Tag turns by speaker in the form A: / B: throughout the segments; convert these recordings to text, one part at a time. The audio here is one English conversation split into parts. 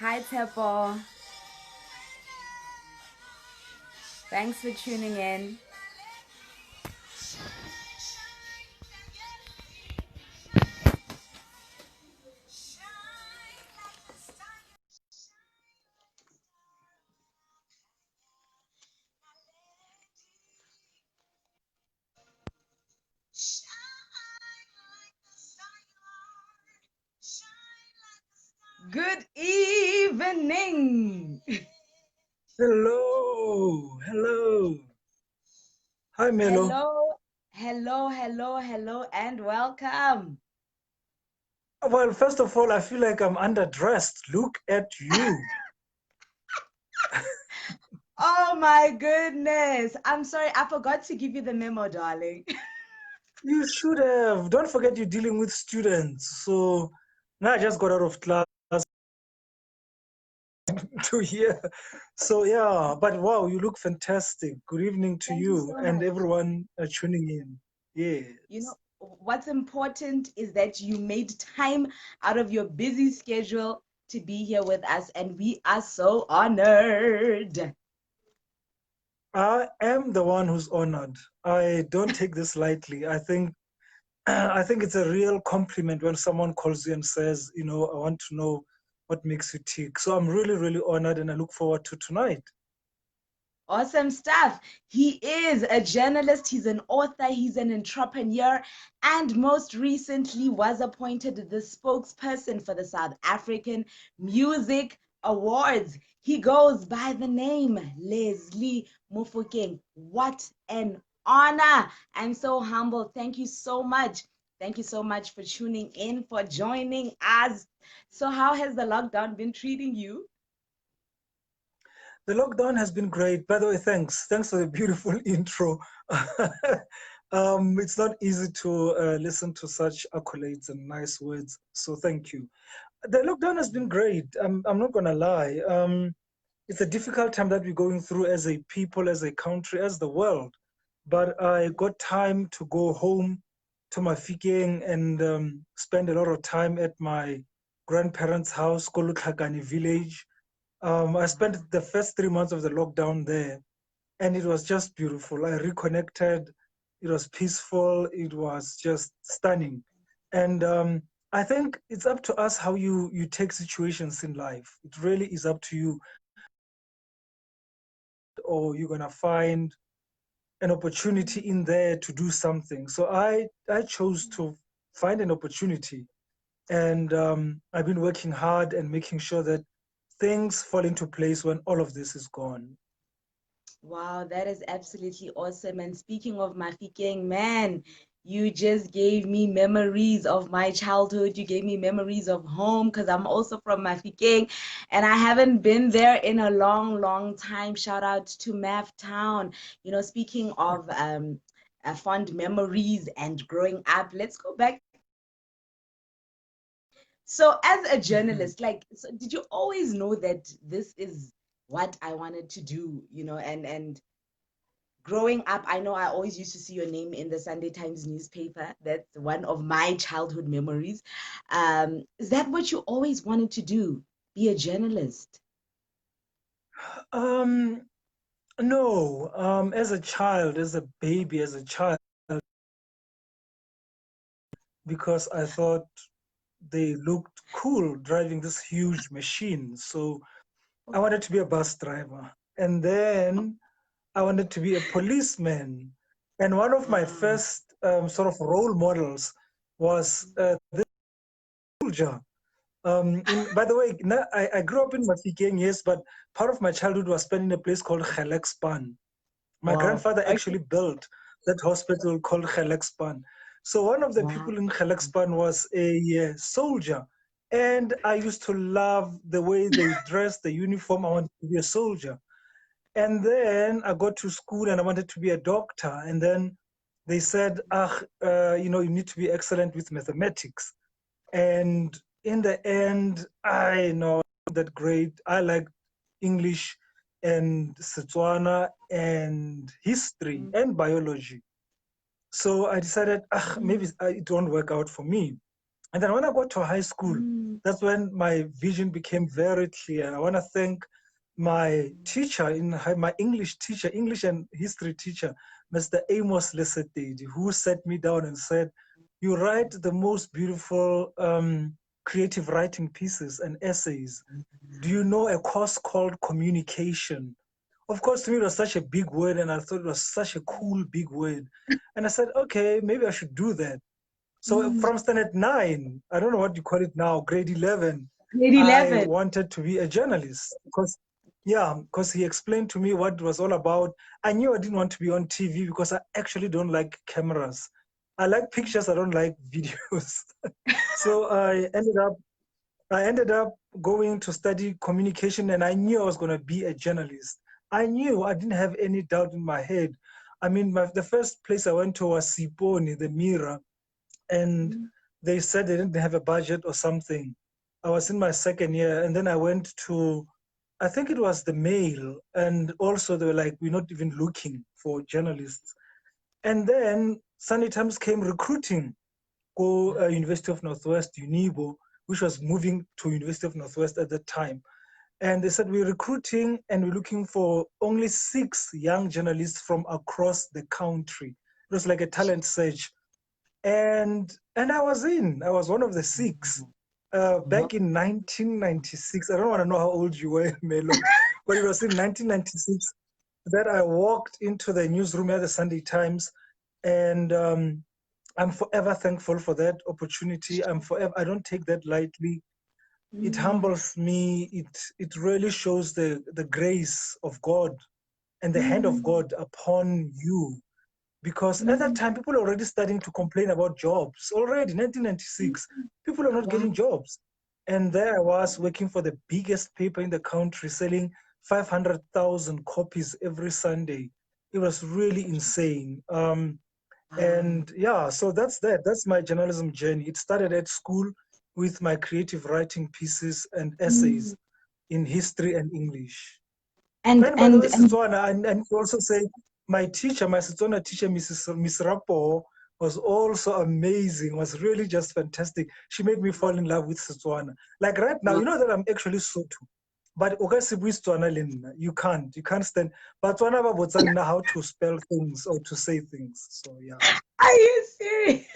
A: Hi, Tepo. Thanks for tuning in. Good evening.
B: Hello, hello. Hi, Melo.
A: Hello, and welcome.
B: Well, first of all, I feel like I'm underdressed. Look at you.
A: Oh my goodness. I'm sorry, I forgot to give you the memo, darling.
B: You should have. Don't forget you're dealing with students. So now I just got out of class to hear. So yeah, but wow, you look fantastic. Good evening to
A: Thank you
B: you
A: so
B: and
A: much.
B: everyone tuning in.
A: You know,
B: Yes.
A: what's important is that you made time out of your busy schedule to be here with us, and we are so honored.
B: I am the one who's honored. I don't take this lightly. I think I think it's a real compliment when someone calls you and says, I want to know what makes you tick. So I'm really, really honored and I look forward to tonight.
A: Awesome stuff. He is a journalist, he's an author, he's an entrepreneur, and most recently was appointed the spokesperson for the South African Music Awards. He goes by the name Lesley Mofokeng. What an honor. I'm so humble. Thank you so much. Thank you so much for tuning in, for joining us. So, how has the lockdown been treating you?
B: The lockdown has been great. By the way, thanks. Thanks for the beautiful intro. It's not easy to listen to such accolades and nice words. So thank you. The lockdown has been great. I'm not going to lie. It's a difficult time that we're going through as a people, as a country, as the world. But I got time to go home to Mafeking and spend a lot of time at my grandparents' house, Kolutlakani village. I spent the first 3 months of the lockdown there, and it was just beautiful. I reconnected. It was peaceful. It was just stunning. And I think it's up to us how you take situations in life. It really is up to you, or you're gonna find an opportunity in there to do something. So I chose to find an opportunity, and I've been working hard and making sure that things fall into place when all of this is gone.
A: Wow, that is absolutely awesome. And speaking of Mafikeng, man, you just gave me memories of my childhood. You gave me memories of home because I'm also from Mafikeng and I haven't been there in a long, long time. Shout out to Mav Town. You know, speaking of fond memories and growing up, let's go back. So, as a
B: Mhm.
A: journalist, like, so did you always know that this is what I wanted to do, you know, and growing up, I know I always used to see your name in the Sunday Times newspaper. That's one of my childhood memories. Is that what you always wanted to do? Be a journalist?
B: Um, no, as a child, as a baby, as a child, because I thought they looked cool driving this huge machine. So I wanted to be a bus driver. And then I wanted to be a policeman. And one of my
A: Wow.
B: first sort of role models was this soldier. By the way, I grew up in Mofokeng, yes, but part of my childhood was spent in a place called Gelexpan. My
A: Wow.
B: grandfather
A: Okay.
B: actually built that hospital called Gelexpan. So one of the
A: Wow.
B: people in Gelexpan was a soldier. And I used to love the way they dressed, the uniform. I wanted to be a soldier. And then I got to school and I wanted to be a doctor. And then they said, you need to be excellent with mathematics. And in the end, I know that grade. I like English and Setswana and history
A: Mm,
B: and biology. So I decided, maybe
A: mm,
B: it won't work out for me. And then when I got to high school,
A: mm,
B: that's when my vision became very clear. I want to thank my teacher my English teacher, English and history teacher, Mr. Amos Lesetedi, who sat me down and said, "You write the most beautiful creative writing pieces and essays. Do you know a course called communication?" Of course, to me, it was such a big word, and I thought it was such a cool big word. And I said, okay, maybe I should do that. So
A: mm.
B: from standard 9, I don't know what you call it now, grade 11,
A: Grade
B: I
A: 11.
B: wanted to be a journalist because he explained to me what it was all about. I knew I didn't want to be on TV because I actually don't like cameras. I like pictures, I don't like videos. So I ended up going to study communication, and I knew I was going to be a journalist. I knew, I didn't have any doubt in my head. I mean, the first place I went to was Siponi, the Mirror, and
A: Mm,
B: they said they didn't have a budget or something. I was in my second year, and then I went to, I think it was the Mail, and also they were like, we're not even looking for journalists. And then Sunday Times came recruiting go University of Northwest, UNIBO, which was moving to University of Northwest at that time. And they said, we're recruiting and we're looking for only 6 young journalists from across the country. It was like a talent search. And I was one of the 6. Back in 1996, I don't want to know how old you were, Melo, but it was in 1996 that I walked into the newsroom at the Sunday Times, and I'm forever thankful for that opportunity. I don't take that lightly. It
A: mm,
B: humbles me. It really shows the grace of God and the hand of
A: mm,
B: God upon you. Because at that
A: mm,
B: time, people are already starting to complain about jobs. Already,
A: mm.
B: 1996, people are not
A: Wow.
B: getting jobs. And there I was working for the biggest paper in the country, selling 500,000 copies every Sunday. It was really insane.
A: Wow.
B: And yeah, so that's that. That's my journalism journey. It started at school with my creative writing pieces and
A: Mm.
B: essays in history and English.
A: And
B: And by the
A: and
B: way,
A: and
B: Setswana, and also say my teacher, my Setswana teacher, Miss Rapo, was also amazing, was really just fantastic. She made me fall in love with Setswana. Like right now,
A: wow.
B: you know that I'm actually Sotho. But you can't stand. But Tswana ba botsa nna how to spell things or to say things. So yeah.
A: Are you serious?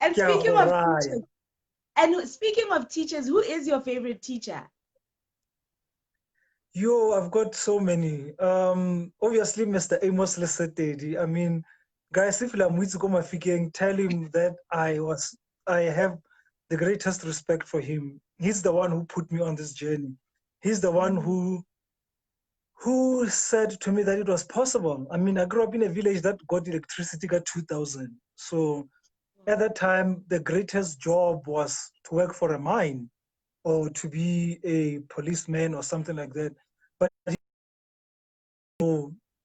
A: And
B: Ke a
A: speaking
B: go
A: of
B: raya.
A: teachers, speaking of teachers, who is your favorite teacher?
B: Yo, I've got so many. Obviously, Mr. Amos Lesetedi. I mean, guys, if I'm with Mafokeng, tell him that I have the greatest respect for him. He's the one who put me on this journey. He's the one
A: Mm.
B: who said to me that it was possible. I mean, I grew up in a village that got electricity at 2000. So at that time, the greatest job was to work for a mine or to be a policeman or something like that. But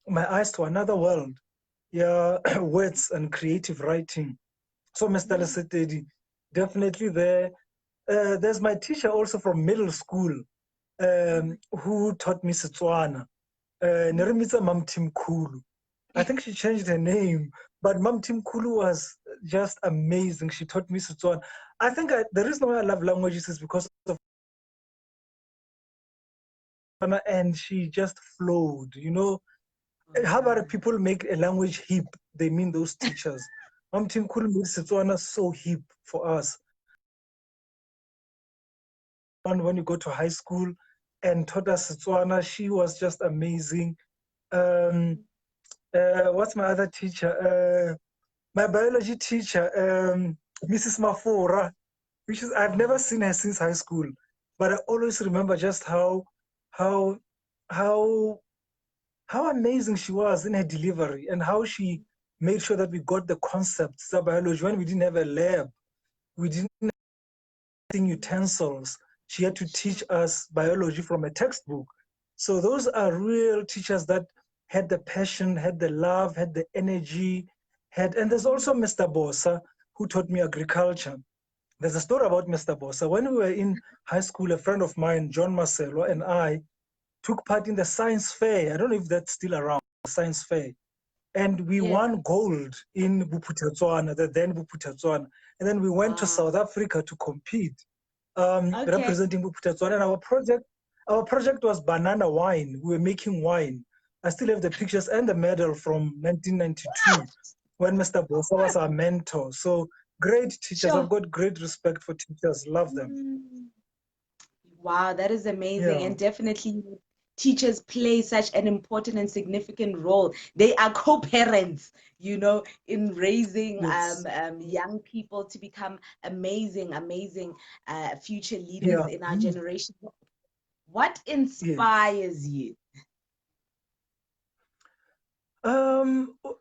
B: my eyes to another world, yeah, words and creative writing. So, Mr.
A: Mm.
B: Lesetedi, definitely there. There's my teacher also from middle school who taught me Setswana. Nerimitsa Mam Tim Kulu. I think she changed her name, but Mam Tim Kulu was just amazing. She taught me Setswana. I think the reason why I love languages is because of Setswana, and she just flowed. How about people make a language hip? They mean those teachers. Mam Tim Kulu made Setswana so hip for us. When you go to high school and taught us Setswana, she was just amazing. Um, what's my other teacher? My biology teacher, Mrs. Mafora. which is I've never seen her since high school, but I always remember just how how how amazing she was in her delivery and how she made sure that we got the concepts of biology when we didn't have a lab, we didn't have utensils. She had to teach us biology from a textbook. So those are real teachers that had the passion, had the love, had the energy, and there's also Mr. Bosa who taught me agriculture. There's a story about Mr. Bosa. When we were in high school, a friend of mine, John Marcelo, and I took part in the science fair. I don't know if that's still around, the science fair. And we
A: Yes.
B: won gold in Buputetswana, the then Buputetswana. And then we went to
A: Wow.
B: South Africa to compete,
A: Okay.
B: representing Buputetswana. And our project was banana wine. We were making wine. I still have the pictures and the medal from 1992 when Mr. Bosa was our mentor. So great teachers. I've
A: Sure.
B: got great respect for teachers. Love them.
A: Mm. Wow, that is amazing.
B: Yeah.
A: And definitely teachers play such an important and significant role. They are co-parents, in raising
B: Yes.
A: young people to become amazing future leaders
B: Yeah.
A: in our generation. What
B: Yes.
A: inspires you?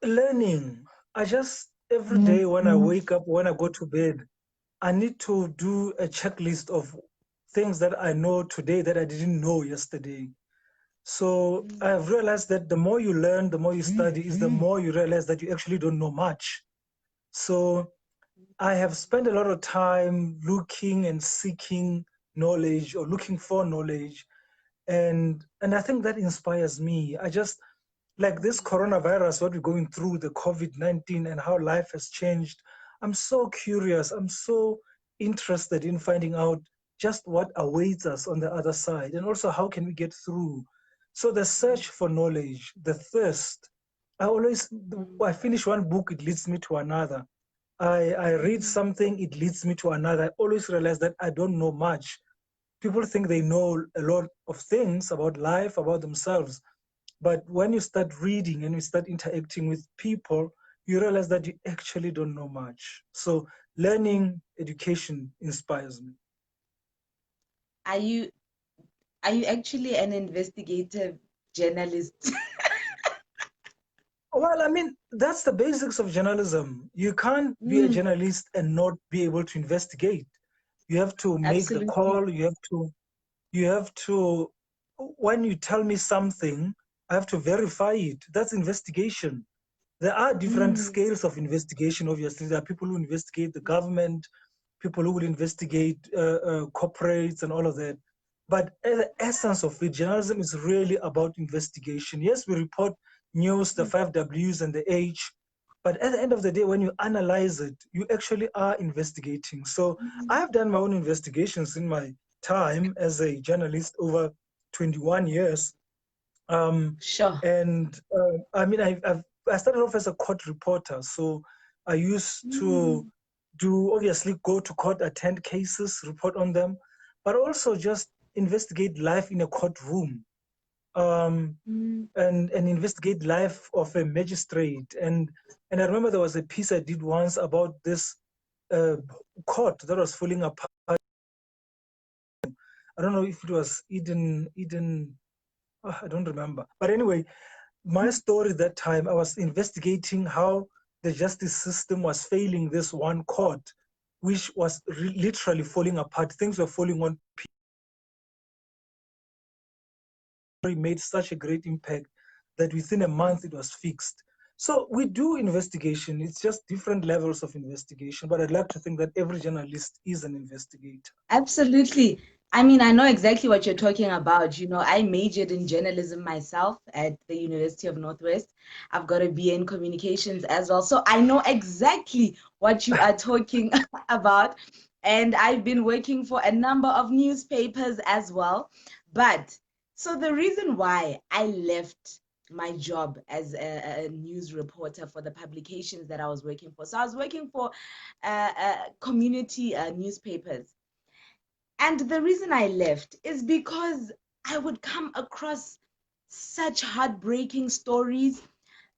B: Learning. I just every day when I wake up, when I go to bed, I need to do a checklist of things that I know today that I didn't know yesterday. So
A: Mm,
B: I've realized that the more you learn, the more you study, is the more you realize that you actually don't know much. So I have spent a lot of time looking and seeking knowledge or looking for knowledge, and I think that inspires me. I just like this coronavirus, what we're going through, the COVID-19, and how life has changed. I'm so curious. I'm so interested in finding out just what awaits us on the other side, and also how can we get through. So the search for knowledge, the thirst. I finish one book, it leads me to another. I read something, it leads me to another. I always realize that I don't know much. People think they know a lot of things about life, about themselves, but when you start reading and you start interacting with people, you realize that you actually don't know much. So learning education inspires me.
A: Are you are you actually an investigative journalist?
B: Well, I mean, that's the basics of journalism. You can't be a
A: Mm,
B: journalist and not be able to investigate. You have to make the
A: absolutely.
B: call. You have to, when you tell me something, I have to verify it. That's investigation. There are different
A: Mm,
B: scales of investigation, obviously. There are people who investigate the government, people who will investigate corporates and all of that. But at the essence of it, journalism is really about investigation. Yes, we report news, the five W's and the H, but at the end of the day, when you analyze it, you actually are investigating. So I have done my own investigations in my time as a journalist over 21 years. Um,
A: sure.
B: and I mean, I started off as a court reporter, so I used to
A: Mm,
B: do obviously go to court, attend cases, report on them, but also just investigate life in a courtroom, um,
A: mm,
B: and investigate life of a magistrate. And I remember there was a piece I did once about this uh, court that was falling apart. I don't know if it was Eden. I don't remember, but anyway, my story that time, I was investigating how the justice system was failing this one court, which was literally falling apart. Things were falling on people. Made such a great impact that within a month it was fixed. So we do investigation. It's just different levels of investigation. But I'd like to think that every journalist is an investigator.
A: absolutely. I mean, I know exactly what you're talking about. I majored in journalism myself at the University of Northwest. I've got a BA in communications as well. So I know exactly what you are talking about. And I've been working for a number of newspapers as well. But so the reason why I left my job as a news reporter for the publications that I was working for. So I was working for community newspapers. And the reason I left is because I would come across such heartbreaking stories,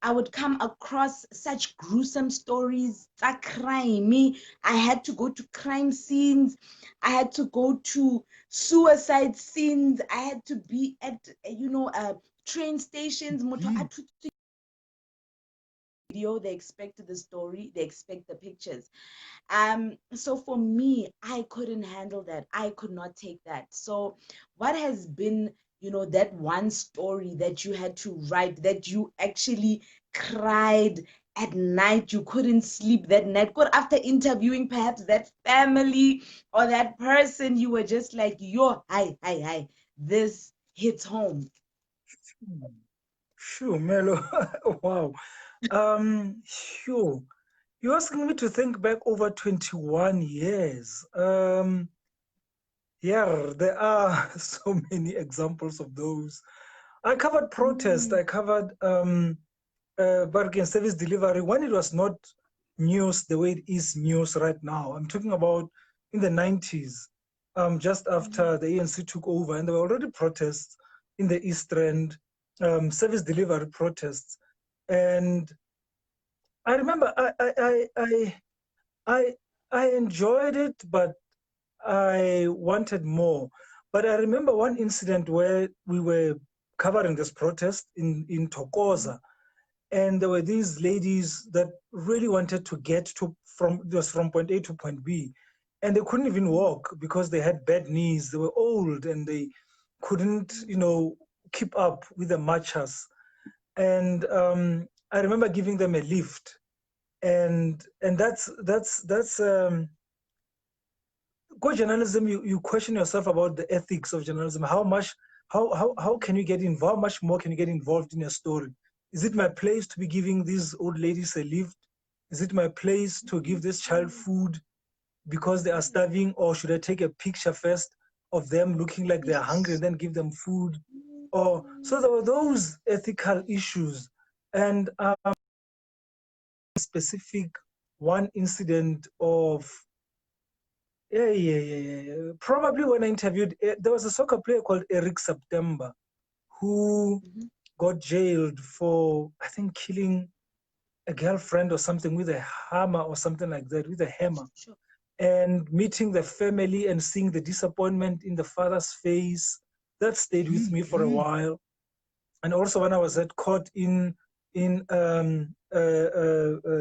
A: I would come across such gruesome stories. That crime. Me, I had to go to crime scenes. I had to go to suicide scenes. I had to be at, train stations.
B: Mm.
A: Video, they expect the story, they expect the pictures. So for me, I couldn't handle that. I could not take that. So what has been, that one story that you had to write, that you actually cried at night, you couldn't sleep that night, good, after interviewing perhaps that family or that person, you were just like, yo, hi, this hits home.
B: Sure, Melo. Wow. Sure. You're asking me to think back over 21 years. Yeah, there are so many examples of those. I covered protest.
A: Mm,
B: I covered bargain service delivery when it was not news the way it is news right now. I'm talking about in the 90s, just after
A: mm,
B: the ANC took over, and there were already protests in the East End, service delivery protests. And I remember I, I enjoyed it, but I wanted more. But I remember one incident where we were covering this protest in
A: mm,
B: Tokoza, and there were these ladies that really wanted to get to from just from point A to point B, and they couldn't even
A: mm,
B: walk because they had bad knees. They were old and they couldn't, keep up with the marchers. And I remember giving them a lift, and that's go journalism. You question yourself about the ethics of journalism. How much, how can you get involved? How much more can you get involved in a story? Is it my place to be giving these old ladies a lift? Is it my place to give this child food because they are starving, or should I take a picture first of them looking like they're hungry and then give them food? Or so there were those ethical issues, and specific one incident of yeah. Probably when I interviewed, there was a soccer player called Eric September who
A: mhm.
B: got jailed for, I think, killing a girlfriend or something with a hammer or something like that, with a hammer.
A: Sure.
B: And meeting the family and seeing the disappointment in the father's face, that stayed with me for a while. And also when I was at court in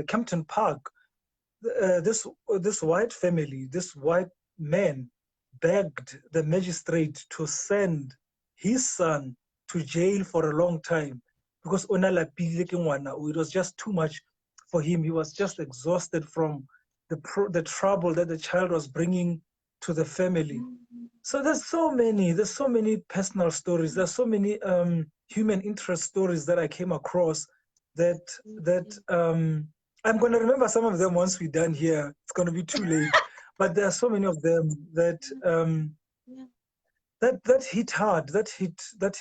B: Campton Park, this white family, this white man begged the magistrate to send his son to jail for a long time because it was just too much for him. He was just exhausted from the trouble that the child was bringing to the family.
A: Mm,
B: So there's so many personal stories. There's so many human interest stories that I came across that that
A: absolutely.
B: I'm gonna remember some of them once we're done here. It's gonna be too late, but there are so many of them that
A: Yeah.
B: that hit hard, that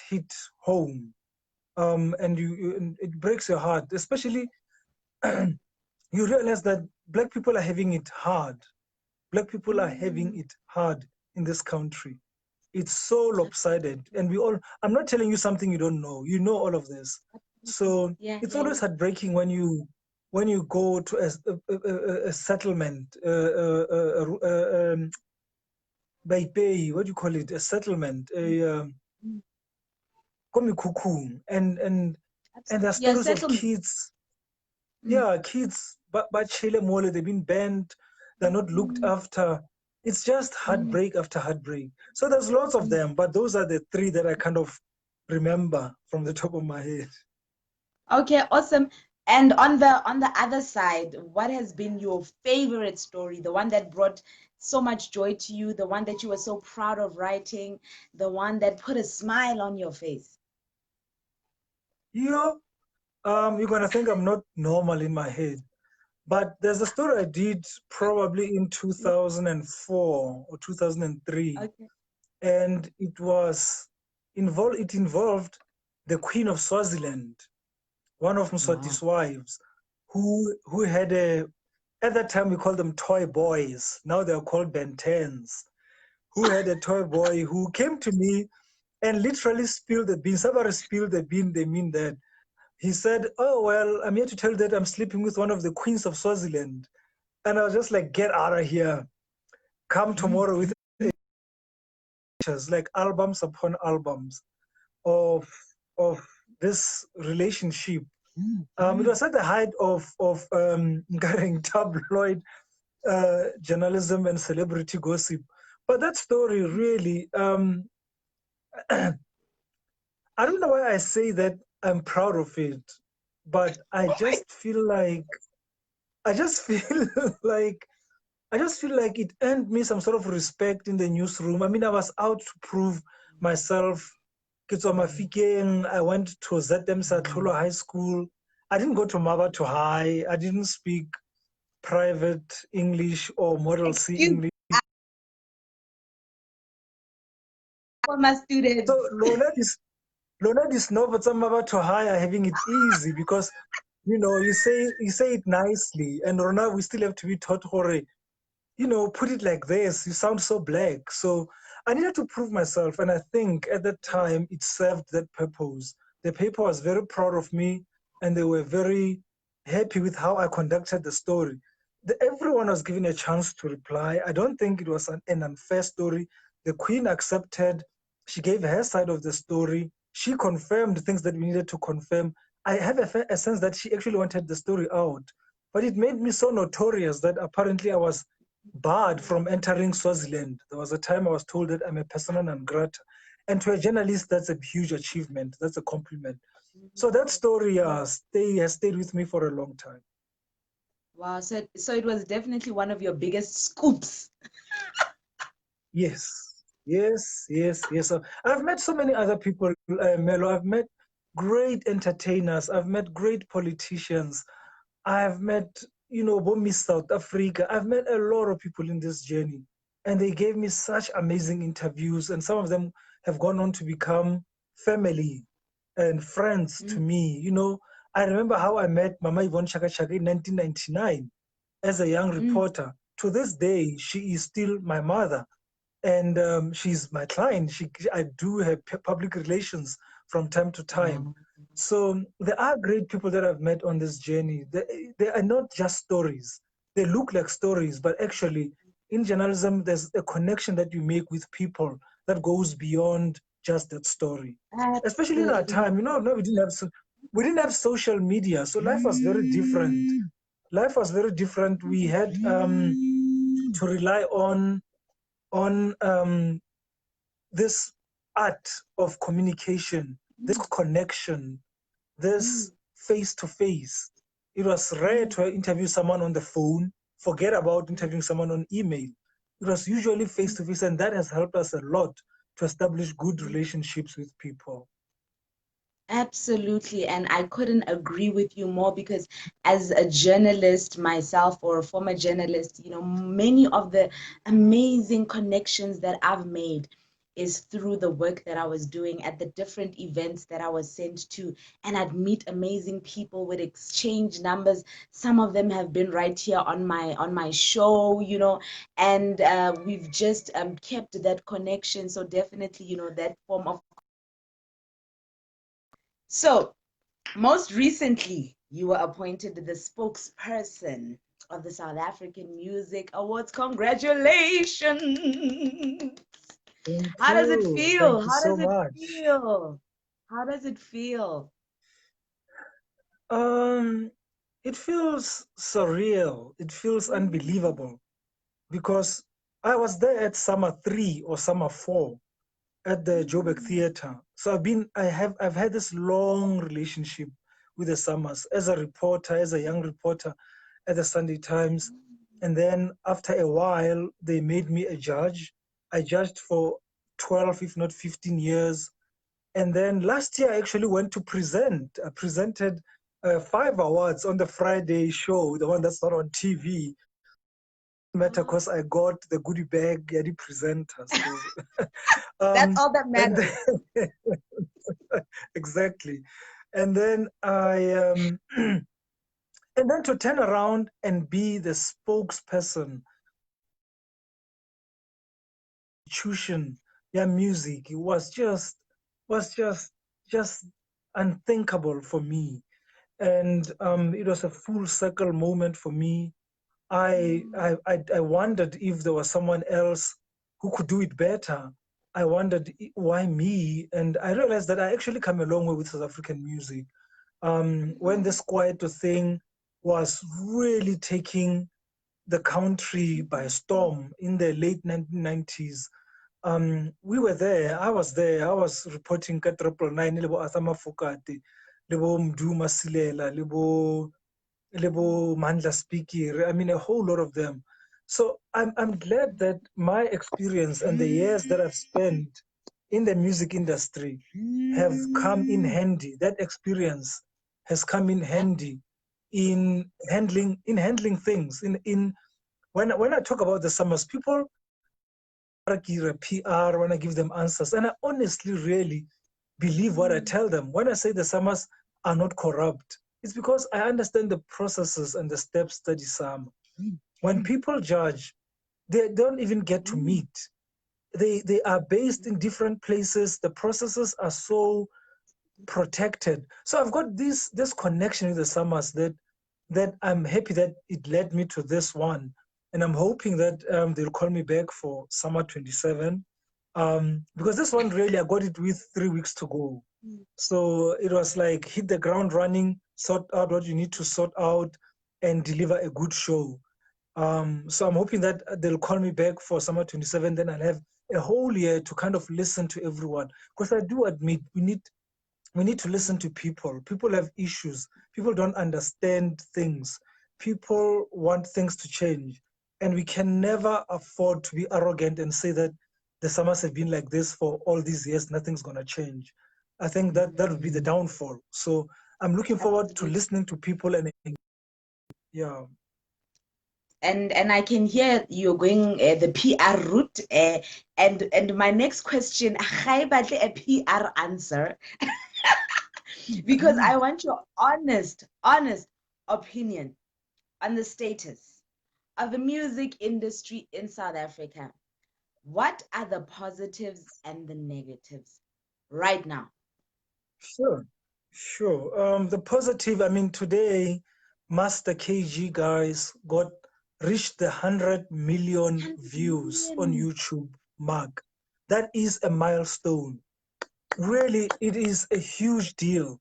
B: hit home, and it breaks your heart, especially you realize that black people are having it hard. Black people are having
A: Mm,
B: it hard in this country. It's so lopsided,
A: absolutely.
B: and I'm not telling you something you don't know. You know all of this.
A: Absolutely.
B: So
A: Yeah,
B: it's
A: yeah,
B: always
A: yeah.
B: heartbreaking when you go to a settlement, by pay, what do you call it, a settlement,
A: Mm,
B: a
A: mm.
B: komikhukhung, and there are
A: Yeah,
B: stories of
A: settlement.
B: kids.
A: Mm,
B: Yeah, kids, but chile mole, they've been banned, they're not looked
A: mm,
B: after. It's just
A: mm,
B: heartbreak after heartbreak. So there's lots of
A: mm.
B: them, but those are the three that I kind of remember from the top of my head.
A: Okay, awesome. And on the other side, what has been your favorite story? The one that brought so much joy to you, the one that you were so proud of writing, the one that put a smile on your face.
B: You, you're gonna think I'm not normal in my head, but there's a story I did probably in
A: Yeah.
B: 2004 or 2003,
A: Okay.
B: and it involved the Queen of Swaziland, one of
A: Wow.
B: Mswati's wives, who had a at that time we called them toy boys. Now they're called Ben 10s. Who had a toy boy who came to me and literally spilled the beans. Somebody spilled the bean, they mean that. He said, "Oh well, I'm here to tell you that I'm sleeping with one of the queens of Swaziland." And I was just like, "Get out of here! Come tomorrow with pictures, like albums upon albums of of this relationship." It was at the height of tabloid journalism and celebrity gossip. But that story really, I don't know why I say that I'm proud of it, but I just feel like I just feel like I just feel like it earned me some sort of respect in the newsroom. I mean, I was out to prove myself. Mafikeng, I went to ZM Satlolo High School. I didn't go to Mabhunu High. I didn't speak private English or Model C
A: Excuse
B: English.
A: for my students.
B: So Lona is Nova Mabhunu High are having it easy because you say it nicely, and Rona we still have to be taught hore. Put it like this, you sound so black. So I needed to prove myself. And I think at that time it served that purpose. The paper was very proud of me and they were very happy with how I conducted the story. Everyone was given a chance to reply. I don't think it was an unfair story. The Queen accepted. She gave her side of the story. She confirmed things that we needed to confirm. I have a sense that she actually wanted the story out. But it made me so notorious that apparently I was barred from entering Swaziland. There was a time I was told that I'm a persona non grata. And to a journalist, that's a huge achievement. That's a compliment. So that story has stayed with me for a long time.
A: Wow, so it was definitely one of your biggest scoops.
B: Yes, yes, yes, yes. I've met so many other people, Melo. I've met great entertainers. I've met great politicians. I've met, Miss South Africa. I've met a lot of people in this journey, and they gave me such amazing interviews. And some of them have gone on to become family and friends to me. I remember how I met Mama Yvonne Chaka Chaka in 1999 as a young reporter. To this day, she is still my mother, and she's my client. I do her public relations from time to time. So there are great people that I've met on this journey. They are not just stories. They look like stories, but actually, in journalism, there's a connection that you make with people that goes beyond just that story. Especially in our time,
A: Absolutely.
B: no, we didn't have social media, so life was very different. Life was very different. We had to rely on this art of communication, this connection, this face to face. It was rare to interview someone on the phone, forget about interviewing someone on email. It was usually face to face, and that has helped us a lot to establish good relationships with people.
A: Absolutely. And I couldn't agree with you more because, as a journalist myself or a former journalist, many of the amazing connections that I've made is through the work that I was doing at the different events that I was sent to. And I'd meet amazing people, would exchange numbers. Some of them have been right here on my show, and we've just kept that connection. So definitely, that form of. So most recently, you were appointed the spokesperson of the South African Music Awards. Congratulations!
B: Thank
A: How does it
B: you.
A: feel?
B: Thank you
A: How
B: so
A: does it
B: much.
A: feel? How does it feel?
B: Um, it feels surreal. It feels unbelievable because I was there at summer 3 or summer 4 at the Joburg Theatre. So I've had this long relationship with the Summers as a reporter, as a young reporter at the Sunday Times. And then after a while, they made me a judge. I judged for 12, if not 15 years. And then last year, I actually went to present. I presented 5 awards on the Friday show, the one that's not on TV. Matter because I got the goodie bag, yeah, the presenter. So,
A: That's
B: um,
A: all that
B: and
A: matters.
B: then, exactly, and then and then to turn around and be the spokesperson institution, yeah, music, it was just unthinkable for me. and it was a full circle moment for me. I wondered if there was someone else who could do it better. I wondered why me, and I realized that I actually come a long way with South African music. When this Kwaito thing was really taking the country by storm in the late 1990s, we were there. I was there. I was reporting ka 999, lebo Asama Fokate, lebo Mduma Silela, lebo Mandla Speaker. I mean, a whole lot of them. So I'm glad that my experience and the years that I've spent in the music industry have come in handy. That experience has come in handy in handling things. In when I talk about the summers, people PR when I give them answers, and I honestly really believe what I tell them. When I say the summers are not corrupt, it's because I understand the processes and the steps that is some. When people judge, they don't even get to meet. They are based in different places. The processes are so protected. So I've got this connection with the summers that I'm happy that it led me to this one, and I'm hoping that they'll call me back for summer 27, because this one really I got it with 3 weeks to go. So it was like hit the ground running, sort out what you need to sort out, and deliver a good show. So I'm hoping that they'll call me back for summer 27. Then I'll have a whole year to kind of listen to everyone. Because I do admit we need to listen to people. People have issues. People don't understand things. People want things to change. And we can never afford to be arrogant and say that the summers have been like this for all these years, nothing's going to change. I think that would be the downfall. So I'm looking forward to
A: Absolutely.
B: listening to people and yeah.
A: And I can hear you're going the PR route. And my next question, a PR answer, because I want your honest opinion on the status of the music industry in South Africa. What are the positives and the negatives right now?
B: Sure, sure. The positive, I mean, today, Master KG guys got reached the 100 million
A: 100
B: views on
A: million.
B: YouTube mark. That is a milestone. Really, it is a huge deal.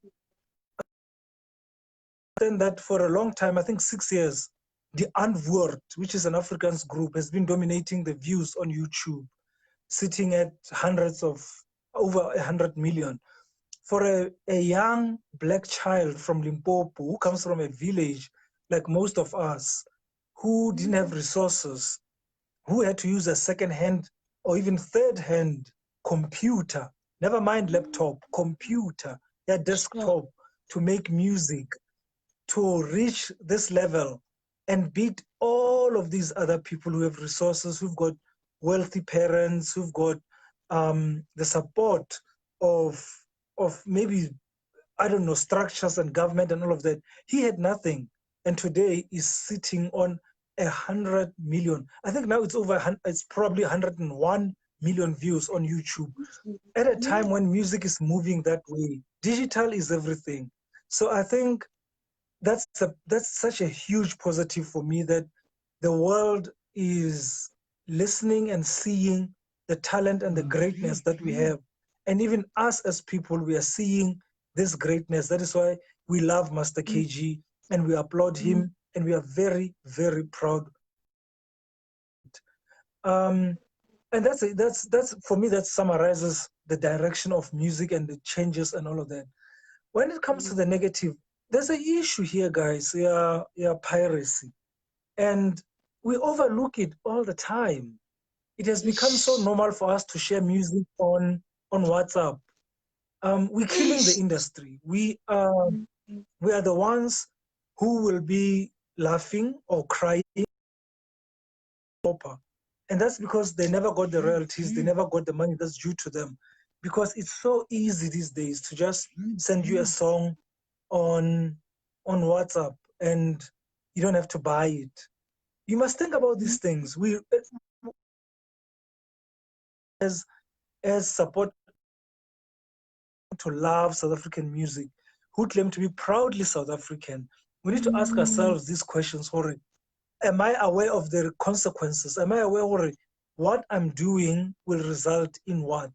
B: Then that for a long time, I think 6 years, the Unwoord, which is an Afrikaans group, has been dominating the views on YouTube, sitting at hundreds of over 100 million. For a young black child from Limpopo who comes from a village like most of us, who didn't have resources, who had to use a second hand or even third hand computer, never mind laptop, computer, yeah,
A: Sure.
B: desktop, to make music, to reach this level and beat all of these other people who have resources, who've got wealthy parents, who've got the support of maybe, I don't know, structures and government and all of that. He had nothing, and today is sitting on 100 million. I think now it's it's probably 101 million views on YouTube. At a
A: Yeah.
B: time when music is moving that way, digital is everything. So I think that's such a huge positive for me, that the world is listening and seeing the talent and the greatness that we have, and even us as people, we are seeing this greatness. That is why we love Master KG and we applaud him, and we are very, very proud. um, and that's for me, that summarizes the direction of music and the changes and all of that. When it comes to the negative, there's an issue here, guys. Yeah, piracy, and we overlook it all the time. It has become so
A: Ish.
B: normal for us to share music on WhatsApp. We're killing the
A: Ish.
B: industry. We are the ones who will be laughing or crying, and that's because they never got the royalties. They never got the money that's due to them, because it's so easy these days to just send you a song on WhatsApp, and you don't have to buy it. You must think about these things. We, as support to love South African music, who claim to be proudly South African, we need to ask ourselves these questions. Am I aware of the consequences? Am I aware what I'm doing will result in what?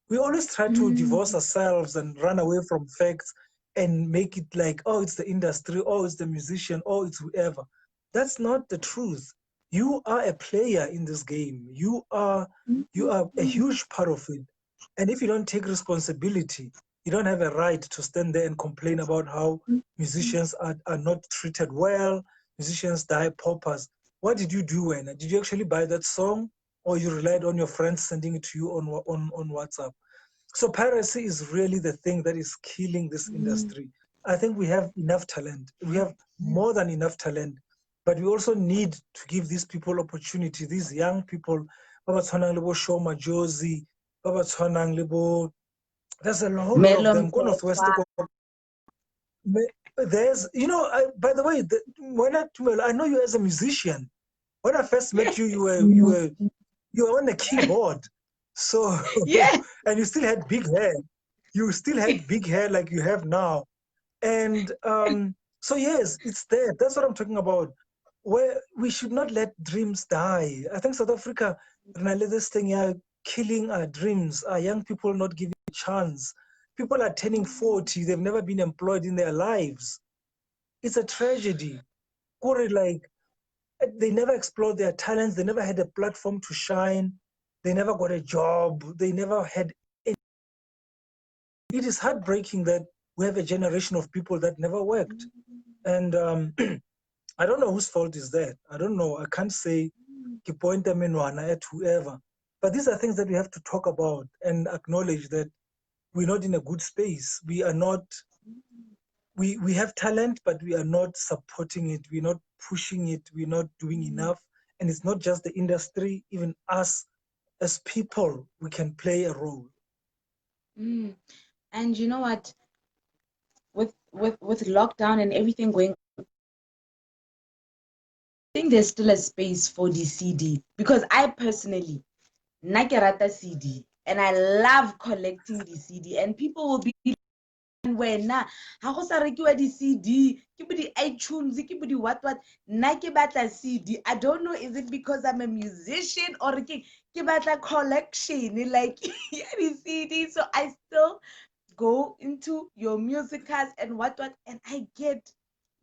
B: We always try to divorce ourselves and run away from facts and make it like, oh, it's the industry, oh, it's the musician, oh, it's whoever. That's not the truth. You are a player in this game. You are a huge part of it. And if you don't take responsibility, you don't have a right to stand there and complain about how musicians are not treated well, musicians die paupers. What did you do, Anna? Did you actually buy that song, or you relied on your friends sending it to you on WhatsApp? So piracy is really the thing that is killing this industry. I think we have enough talent. We have more than enough talent, but we also need to give these people opportunity. These young people, Baba Tshwanang le bo Shoma Josie, Baba Tshwanang le bo, there's a whole lot of them. Go Northwest. There's, by the way, I know you as a musician. When I first met you, you were on the keyboard. So,
A: Yeah.
B: and you still had big hair. You still had big hair like you have now. And so, yes, it's there. That's what I'm talking about. Where we should not let dreams die. I think South Africa, this thing here, killing our dreams, our young people not giving a chance. People are turning 40, they've never been employed in their lives. It's a tragedy. Like, they never explored their talents, they never had a platform to shine, they never got a job, they never had any. It is heartbreaking that we have a generation of people that never worked. And I don't know whose fault is that. I don't know. I can't say ke point them in one at whoever. But these are things that we have to talk about and acknowledge that we're not in a good space. We are not, we have talent, but we are not supporting it. We're not pushing it. We're not doing enough. And it's not just the industry, even us as people, we can play a role.
A: And you know what? With lockdown and everything going, I think there's still a space for the CD, because I personally, nna ke rata CD, and I love collecting the CD, and people will be wena ha go sa rekiwa di-CD ke bo di-iTunes ke bo di-what nna ke batla CD. I don't know, is it because I'm a musician or ke batla collection like di-CD, so I still go into your musicals and what and I get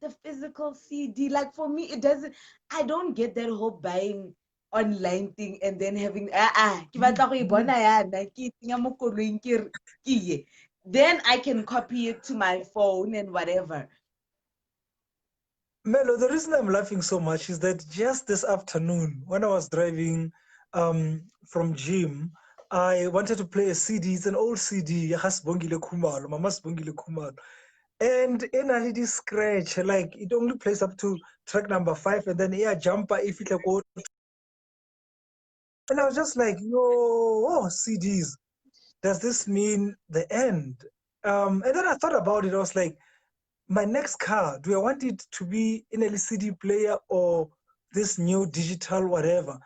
A: the physical CD. Like for me, it doesn't, I don't get that whole buying online thing and then having ke batla go e bona yana ke tsenya mo koloing ke ye, then I can copy it to my phone and whatever.
B: Melo, the reason I'm laughing so much is that just this afternoon, when I was driving from gym, I wanted to play a CD. It's an old CD, Mama Sibongile Khumalo. And in a little scratch, like it only plays up to track number 5, and then jumper if it go. And I was just like, CDs. Does this mean the end? And then I thought about it. I was like, my next car, do I want it to be in a LCD player or this new digital whatever?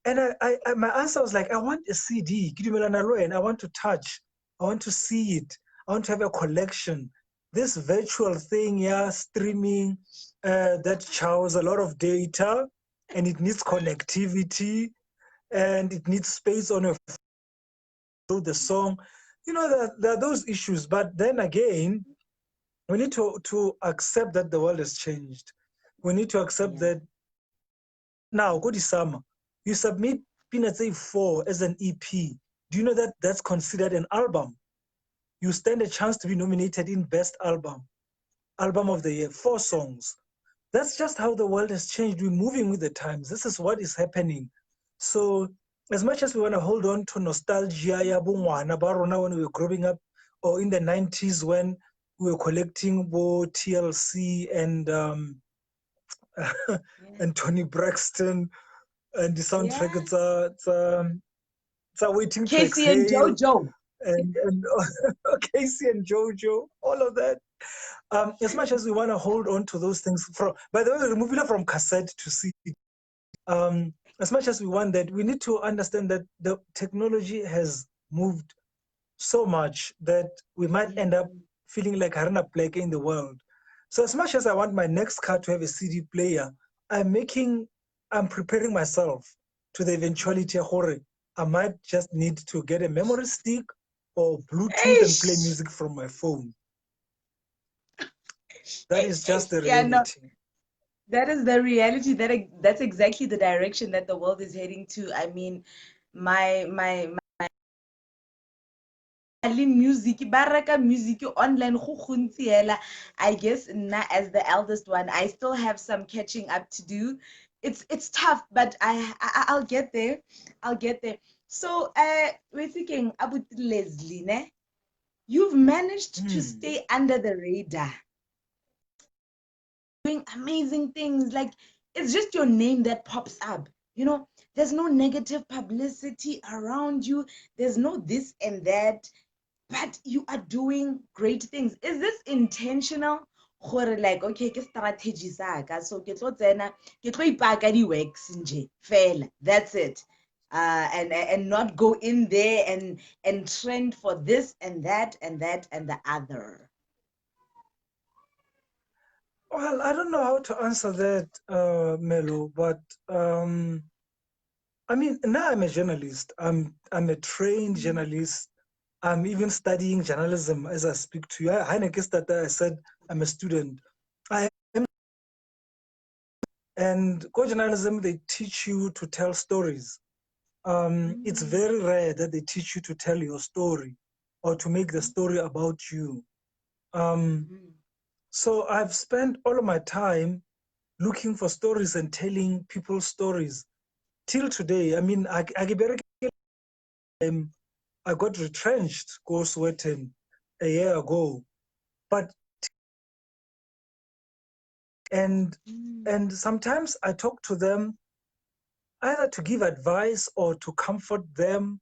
B: And my answer was like, I want a CD. And I want to touch. I want to see it. I want to have a collection. This virtual thing, streaming, that chows a lot of data, and it needs connectivity, and it needs space on your phone, the song. There are those issues. But then again, we need to accept that the world has changed. We need to accept that now, go to summer. You submit Peanuts A4 as an EP. Do you know that that's considered an album? You stand a chance to be nominated in Best Album of the Year, 4 songs. That's just how the world has changed. We're moving with the times. This is what is happening. So as much as we want to hold on to nostalgia, when we were growing up, or in the 90s when we were collecting TLC and and Tony Braxton and the soundtrack, it's a waiting to
A: Casey and
B: exhale,
A: JoJo
B: and Casey and JoJo, all of that. As much as we want to hold on to those things, by the way, we're moving it from cassette to CD. As much as we want that, we need to understand that the technology has moved so much that we might end up feeling like Haruna Blake in the world. So as much as I want my next car to have a CD player, I'm preparing myself to the eventuality of I might just need to get a memory stick or Bluetooth and play
A: Eish.
B: music from my phone. That is just the
A: Yeah, no,
B: reality.
A: that is the reality. That's exactly the direction that the world is heading to. I mean, my music baraka music online go gontsi hela. I guess as the eldest one, I still have some catching up to do. It's tough, but I'll get there. I'll get there. So we're thinking about Lesley, ne? You've managed to stay under the radar, doing amazing things. Like, it's just your name that pops up. There's no negative publicity around you. There's no this and that, but you are doing great things. Is this intentional? Gore like, okay, ke strategy saka, so ke tlo tsena, ke tlo ipaka di-works nje fela, that's it. And not go in there and trend for this and that and that and the other.
B: Well, I don't know how to answer that, Melo, but I mean, now I'm a journalist. I'm a trained journalist. I'm even studying journalism as I speak to you. I said I'm a student. I am, and co-journalism, they teach you to tell stories. It's very rare that they teach you to tell your story or to make the story about you. So I've spent all of my time looking for stories and telling people's stories till today. I mean, I got retrenched, go Sowetan, a year ago, but and sometimes I talk to them either to give advice or to comfort them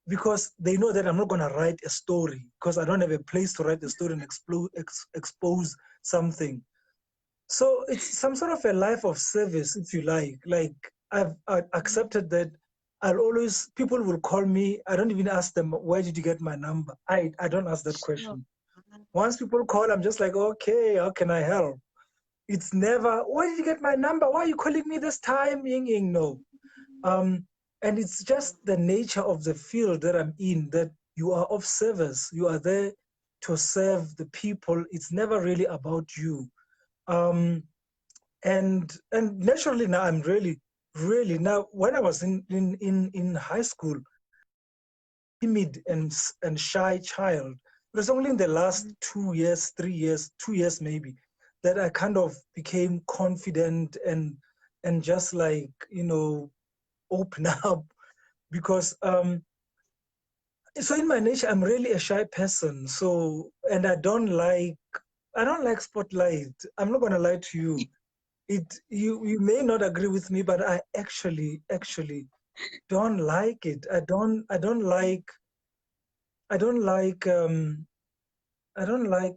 B: because they know that I'm not going to write a story because I don't have a place to write a story and expose something. So it's some sort of a life of service, if you like. Like I've accepted that people will call me. I don't even ask them, where did you get my number? I don't ask that
A: Sure.
B: question. Once people call, I'm just like, okay, how can I help? It's never, where did you get my number? Why are you calling me this time? Ying, ying, no. And it's just the nature of the field that I'm in, that you are of service. You are there to serve the people. It's never really about you. And naturally now I'm really now, when I was in high school, timid and shy child. It was only in the last 2 years, 3 years, 2 years maybe, that I kind of became confident and just like, open up because so in my nature I'm really a shy person. So and I don't like spotlight. I'm not gonna lie to you. You may not agree with me, but I actually don't like it. I don't like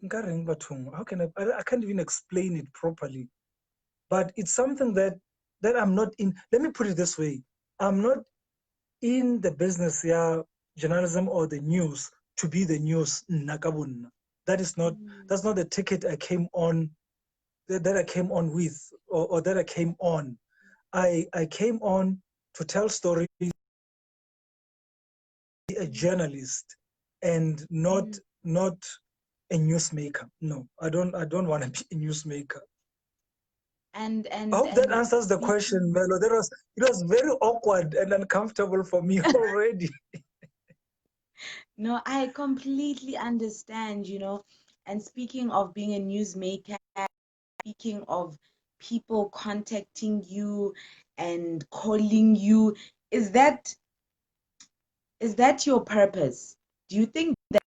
B: nkareng bathong. How can I can't even explain it properly. But it's something that I'm not in. Let me put it this way. I'm not in the business, yeah, journalism or the news to be the news. Nakabun. That's not the ticket I came on that I came on with or that I came on. I came on to tell stories, be a journalist and not a newsmaker. No, I don't want to be a newsmaker.
A: And
B: I
A: and
B: hope that
A: and
B: answers the question,
A: speaking,
B: Melo. It was very awkward and uncomfortable for me already.
A: no, I completely understand. And speaking of being a newsmaker, speaking of people contacting you and calling you, is that is that your purpose? Do you think that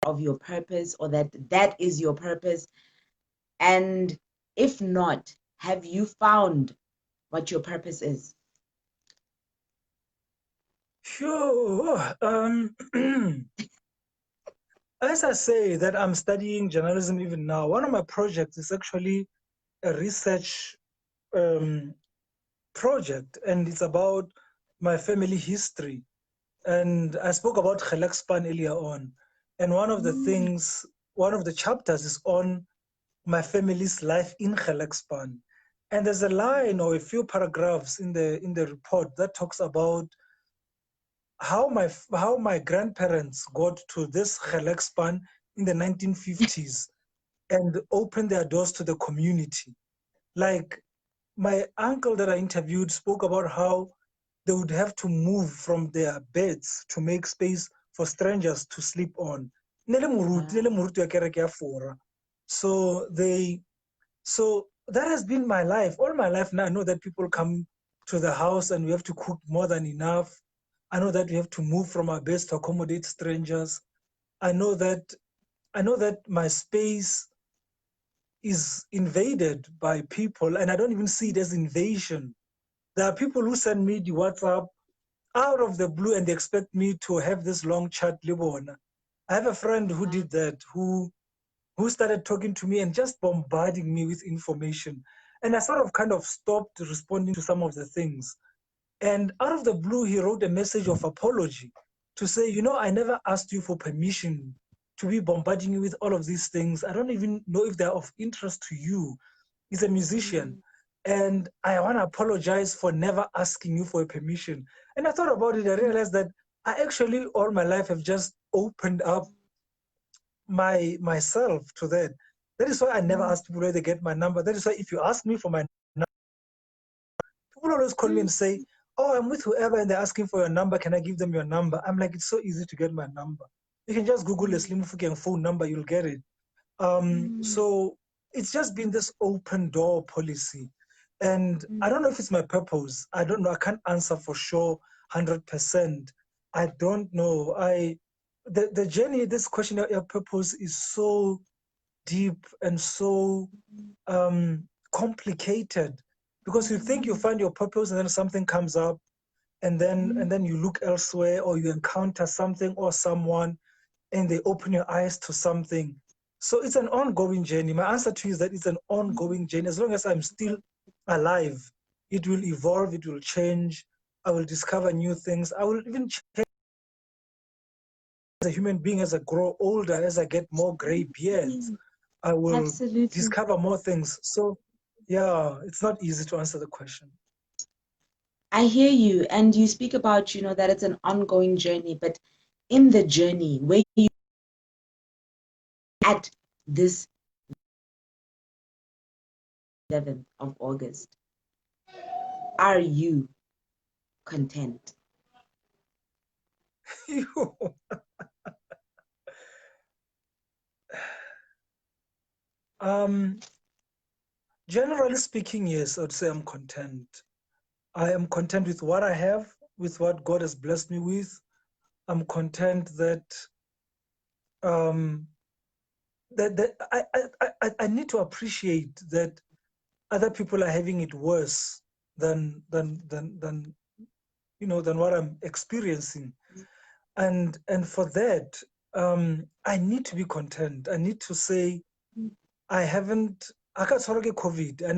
A: of your purpose, or that is your purpose? And if not, have you found what your purpose is?
B: Sure. As I say that I'm studying journalism even now, one of my projects is actually a research um, project, and it's about my family history. And I spoke about Span earlier on. And one of the things, one of the chapters is on my family's life in Gelligspan. And there's a line or a few paragraphs in the report that talks about how my grandparents got to this Gelligspan in the 1950s and opened their doors to the community. Like my uncle that I interviewed spoke about how they would have to move from their beds to make space for strangers to sleep on. So so that has been my life. All my life now I know that people come to the house and we have to cook more than enough. I know that we have to move from our beds to accommodate strangers. I know that my space is invaded by people and I don't even see it as invasion. There are people who send me the WhatsApp out of the blue and they expect me to have this long chat. I have a friend who did that, who started talking to me and just bombarding me with information. And I sort of kind of stopped responding to some of the things. And out of the blue, he wrote a message of apology to say, I never asked you for permission to be bombarding you with all of these things. I don't even know if they're of interest to you. He's a musician. And I want to apologize for never asking you for a permission. And I thought about it. I realized that I actually all my life have just opened up myself to that. That is why I never ask people where they get my number. That is why if you ask me for my number, people always call me and say, "Oh, I'm with whoever," and they're asking for your number. Can I give them your number? I'm like, it's so easy to get my number. You can just Google Lesley Mofokeng phone number, you'll get it. So it's just been this open door policy. And I don't know if it's my purpose. I don't know. I can't answer for sure 100%. I don't know. The journey, this question of your purpose is so deep and so complicated because you think you find your purpose and then something comes up and then you look elsewhere or you encounter something or someone and they open your eyes to something. So it's an ongoing journey. My answer to you is that it's an ongoing journey. As long as I'm still alive, it will evolve, it will change. I will discover new things. I will even change as a human being as I grow older, as I get more gray beards. I will discover more things. So yeah, it's not easy to answer the question.
A: I hear you, and you speak about, that it's an ongoing journey, but in the journey, where you at this 7th of August, are you content?
B: Generally speaking, yes, I'd say I'm content. I am content with what I have, with what God has blessed me with. I'm content that I need to appreciate that other people are having it worse than what I'm experiencing, and for that I need to be content. I need to say I got COVID. I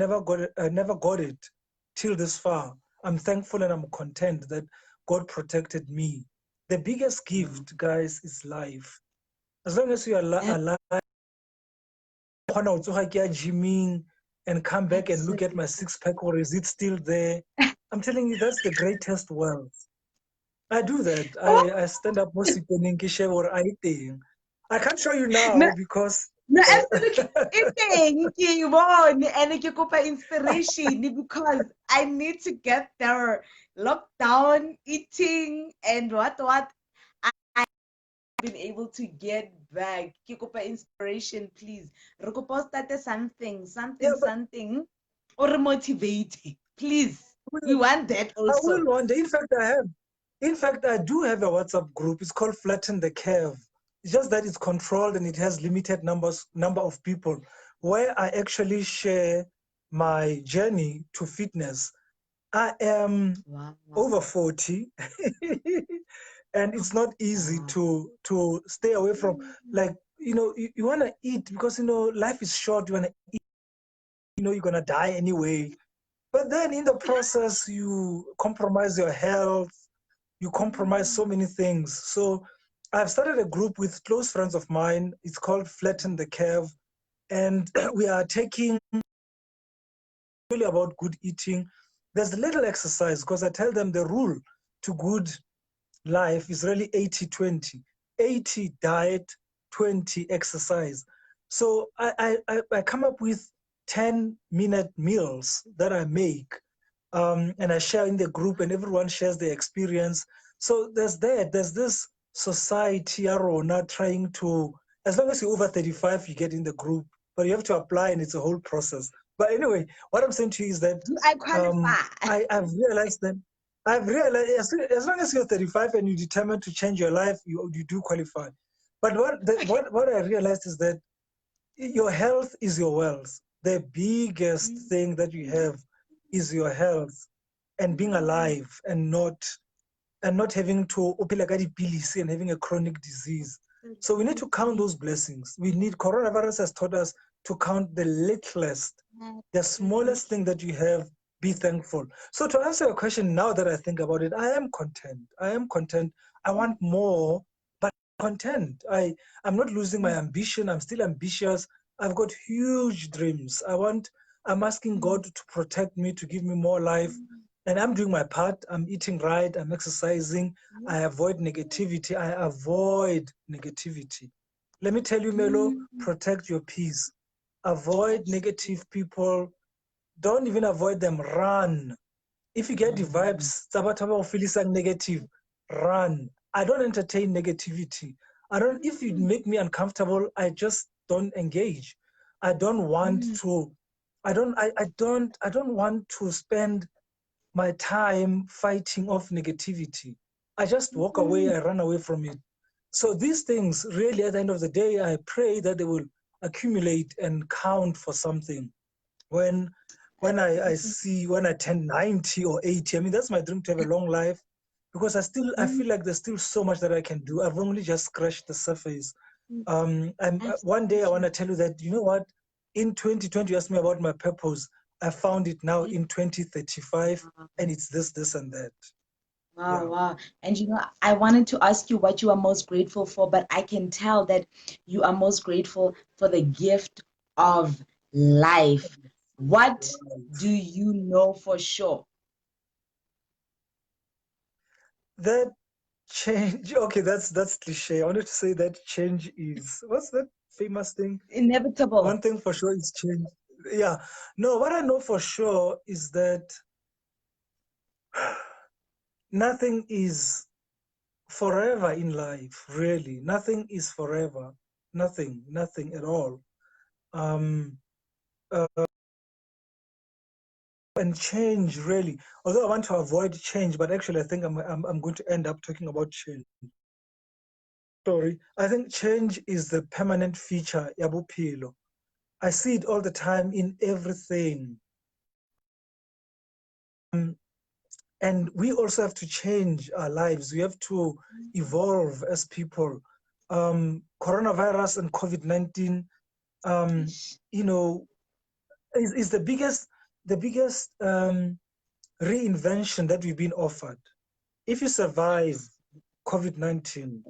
B: never got it till this far. I'm thankful and I'm content that God protected me. The biggest gift, guys, is life. As long as you are alive, gymming and come back and look at my six-pack, or is it still there? I'm telling you, that's the greatest wealth. I do that. I stand up more or anything. I can't show you now because
A: No, absolutely. Thank you, Yvonne. And ke kopa inspiration because I need to get there. Lockdown, eating, and what. I've been able to get back. Ke kopa inspiration, please. Re kopa o starte something, something, or motivating. Please. We want that
B: I
A: also.
B: will one day. In fact, I do have a WhatsApp group. It's called Flatten the Curve. It's just that it's controlled and it has limited number of people, where I actually share my journey to fitness. I am over 40, and it's not easy to stay away from, like, you want to eat because life is short. You want to eat. You're gonna die anyway. But then in the process, you compromise your health, you compromise so many things. So I've started a group with close friends of mine. It's called Flatten the Curve. And we are taking really about good eating. There's a little exercise because I tell them the rule to good life is really 80-20. 80 diet, 20 exercise. So I come up with 10-minute meals that I make, and I share in the group, and everyone shares their experience. So there's that. There's this society, Arona, trying to, as long as you're over 35, you get in the group, but you have to apply, and it's a whole process. But anyway, what I'm saying to you is that
A: Do I qualify?
B: I've realized that as long as you're 35 and you're determined to change your life, you do qualify. But what I realized is that your health is your wealth. The biggest thing that you have is your health and being alive and not having to open and having a chronic disease. So we need to count those blessings. Coronavirus has taught us to count the littlest, the smallest thing that you have, be thankful. So to answer your question, now that I think about it, I am content. I am content. I want more, but content. I'm not losing my ambition. I'm still ambitious. I've got huge dreams. I'm asking God to protect me, to give me more life. And I'm doing my part. I'm eating right. I'm exercising. I avoid negativity. Let me tell you, Melo, protect your peace. Avoid negative people. Don't even avoid them. Run. If you get the vibes, feeling negative, run. I don't entertain negativity. If you make me uncomfortable, I just don't engage. I don't want to, I don't want to spend my time fighting off negativity. I just walk away, I run away from it. So these things, really, at the end of the day, I pray that they will accumulate and count for something. When when I turn 90 or 80, I mean, that's my dream, to have a long life, because I feel like there's still so much that I can do. I've only just scratched the surface. One day I want to tell you that, you know what, in 2020, you asked me about my purpose. I found it now in 2035, and it's this and that.
A: Wow,
B: Yeah.
A: wow. And I wanted to ask you what you are most grateful for, but I can tell that you are most grateful for the gift of life. What do you know for sure?
B: That change, okay, that's cliche. I wanted to say that change is, what's that famous thing?
A: Inevitable.
B: One thing for sure is change. Yeah. No, what I know for sure is that nothing is forever in life, really. Nothing is forever. Nothing at all. Um, and change, really. Although I want to avoid change, but actually, I think I'm going to end up talking about change. Sorry. I think change is the permanent feature, yabuphilo. I see it all the time in everything. And we also have to change our lives. We have to evolve as people. Coronavirus and COVID-19, you know, is the biggest reinvention that we've been offered. If you survive COVID-19,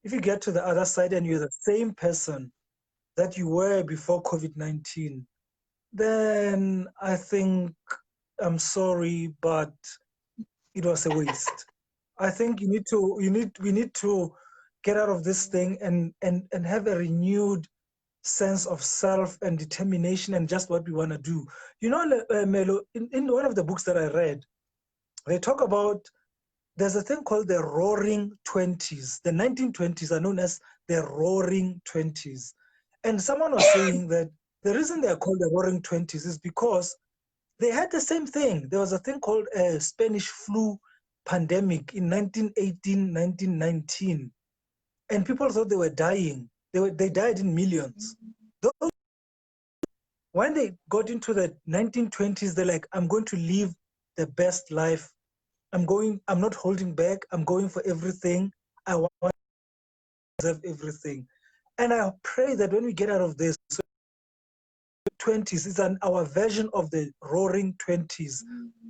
B: if you get to the other side and you're the same person that you were before COVID-19, then I think, I'm sorry, but it was a waste. I think we need to get out of this thing and have a renewed sense of self and determination and just what we want to do. You know, Melo, in one of the books that I read, they talk about, there's a thing called the Roaring Twenties. The 1920s are known as the Roaring Twenties. And someone was saying that the reason they are called the Roaring Twenties is because they had the same thing. There was a thing called a Spanish flu pandemic in 1918, 1919. And people thought they were dying. They died in millions. When they got into the 1920s, they're like, I'm going to live the best life. I'm not holding back. I'm going for everything. I want to deserve everything. And I pray that when we get out of this, 20s is our version of the roaring 20s.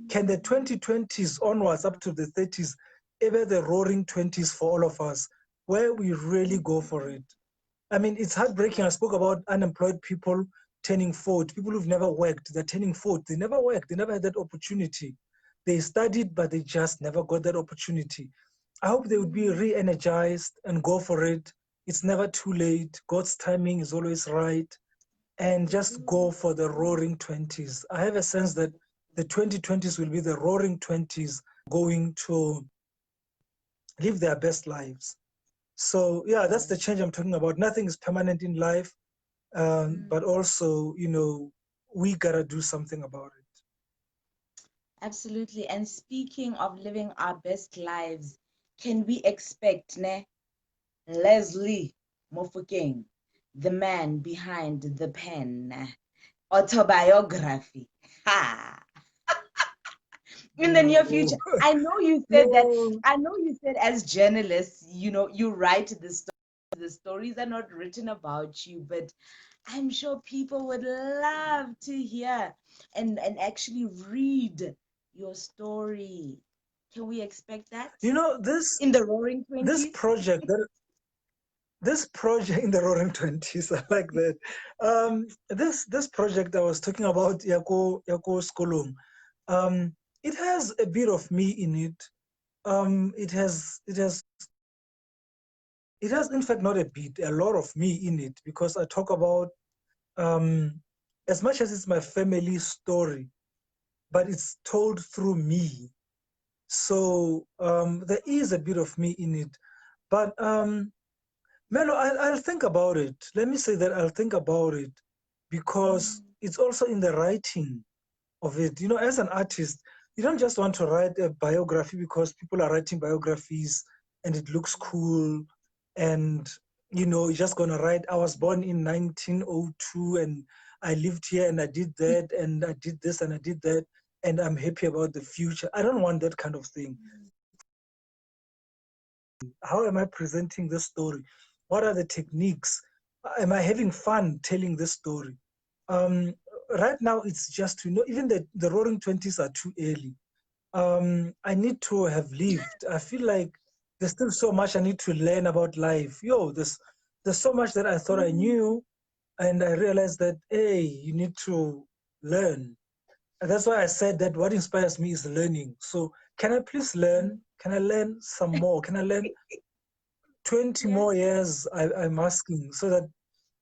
B: Can the 2020s onwards up to the 30s ever the roaring 20s for all of us, where we really go for it. I mean, it's heartbreaking. I spoke about unemployed people turning 40, people who've never worked, they're turning 40. They never worked, they never had that opportunity. They studied, but they just never got that opportunity. I hope they would be re-energized and go for it. It's never too late. God's timing is always right. And just go for the roaring 20s. I have a sense that the 2020s will be the roaring 20s, going to live their best lives. So yeah, that's the change I'm talking about. Nothing is permanent in life, but also, we gotta do something about it.
A: Absolutely. And speaking of living our best lives, can we expect Lesley Mofokeng, the man behind the pen, autobiography? Ha! In the near future.
B: No,
A: I know you said that.
B: no.
A: I know you said as journalists, you write the stories. The stories are not written about you, but I'm sure people would love to hear and actually read your story. Can we expect that
B: This
A: in the Roaring
B: this
A: 20s?
B: project that this project in the roaring 20s, I like that. This project I was talking about, Yako Skolong, it has a bit of me in it. It has in fact not a bit, a lot of me in it, because I talk about, um, as much as it's my family story, but it's told through me. So there is a bit of me in it. But Melo, I'll think about it. Let me say that I'll think about it, because it's also in the writing of it. As an artist, you don't just want to write a biography because people are writing biographies and it looks cool, and you're just gonna write, I was born in 1902 and I lived here and I did that and I did this and I did that and I'm happy about the future. I don't want that kind of thing. How am I presenting this story? What are the techniques? Am I having fun telling this story? Um, right now, it's just even the roaring 20s are too early. I need to have lived. I feel like there's still so much I need to learn about life. There's so much that I thought I knew, and I realized that, hey, you need to learn. And that's why I said that what inspires me is learning. So can I please learn? Can I learn some more? Can I learn 20
A: Yeah.
B: more years? I'm asking, so that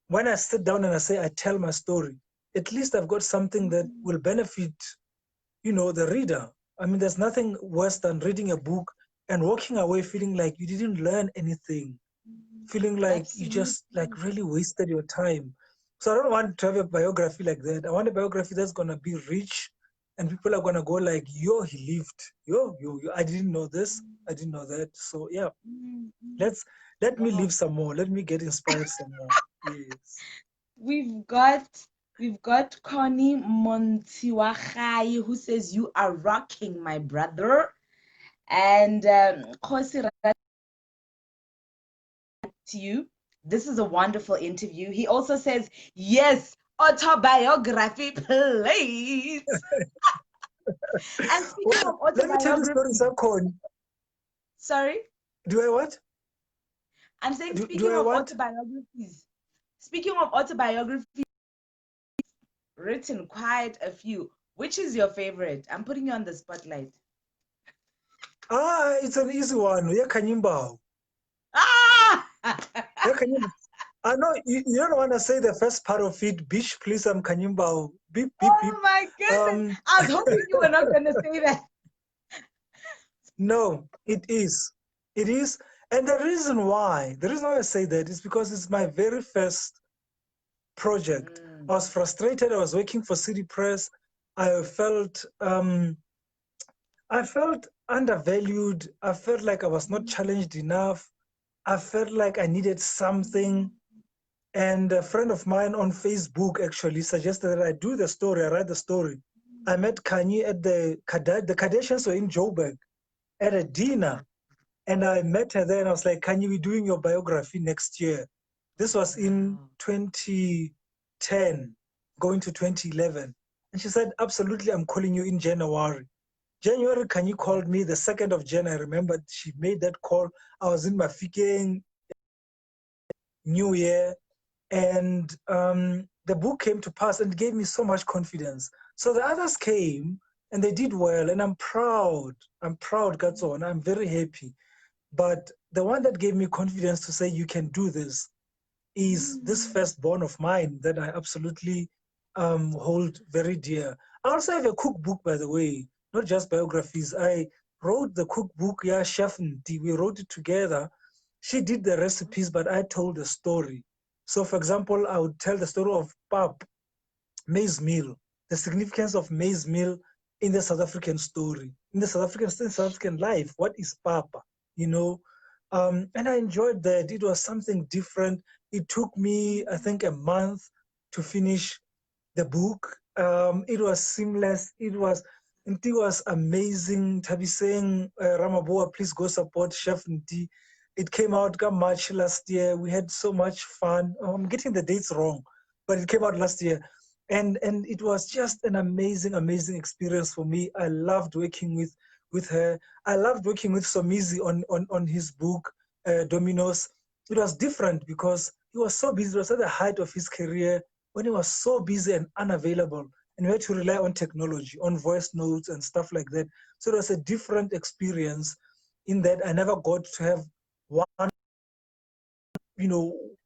B: when I sit down and I say I tell my story, at least I've got something that will benefit, the reader. I mean, there's nothing worse than reading a book and walking away feeling like you didn't learn anything, feeling like you just like
A: Absolutely.
B: really wasted your time. So I don't want to have a biography like that. I want a biography that's gonna be rich, and people are gonna go like, "Yo, he lived. Yo, I didn't know this. I didn't know that." So yeah, let's let me
A: Wow.
B: live some more. Let me get inspired some more. Yes.
A: We've got Khanyi Mbau who says you are rocking, my brother. And Khosi to you. This is a wonderful interview. He also says, yes, autobiography, please. And speaking
B: Well,
A: of
B: let me tell you stories,
A: autobiography,
B: Akon.
A: sorry,
B: Do I what?
A: I'm saying
B: Do
A: speaking
B: I
A: of
B: what?
A: autobiographies, speaking of autobiography, written quite a few. Which is your favorite? I'm putting you on the spotlight.
B: It's an easy one. Yeah, Khanyi Mbau.
A: Ah!
B: Yeah, Khanyi Mbau. I know you don't want to say the first part of it. Bitch, please, I'm Khanyi Mbau. Beep, beep, beep.
A: Oh my goodness.
B: Um,
A: I was hoping you were not going to say that.
B: no, it is. It is. And the reason why I say that is because it's my very first project. I was frustrated. I was working for City Press. I felt undervalued. I felt like I was not challenged enough. I felt like I needed something. And a friend of mine on Facebook actually suggested that I do the story, I write the story. I met Khanyi at the Kardashians were in Joburg at a dinner. And I met her there and I was like, Khanyi, we're doing your biography next year. This was in
A: Wow.
B: 2010, going to 2011. And she said, absolutely, I'm calling you in January. January, Khanyi called me the 2nd of January. I remember she made that call. I was in Mafeking New Year, and the book came to pass and gave me so much confidence. So the others came and they did well, and I'm proud. I'm proud, Gatson. I'm very happy. But the one that gave me confidence to say you can do this is this firstborn of mine that I absolutely hold very dear. I also have a cookbook, by the way, not just biographies. I wrote the cookbook, yeah, Chef Nti. We wrote it together. She did the recipes, but I told the story. So, for example, I would tell the story of pap, maize meal, the significance of maize meal in the South African story, in the South African life. What is papa? You know, and I enjoyed that. It was something different. It took me, I think, a month to finish the book. It was seamless. Nti was amazing. Tabiseng Ramaboa, please go support Chef Nti. It came out March last year. We had so much fun. I'm getting the dates wrong, but it came out last year. And it was just an amazing experience for me. I loved working with her. I loved working with Somizi on his book, Dominoes. It was different because he was so busy. It was at the height of his career when he was so busy and unavailable, and we had to rely on technology, on voice notes and stuff like that. So it was a different experience in that I never got to have one,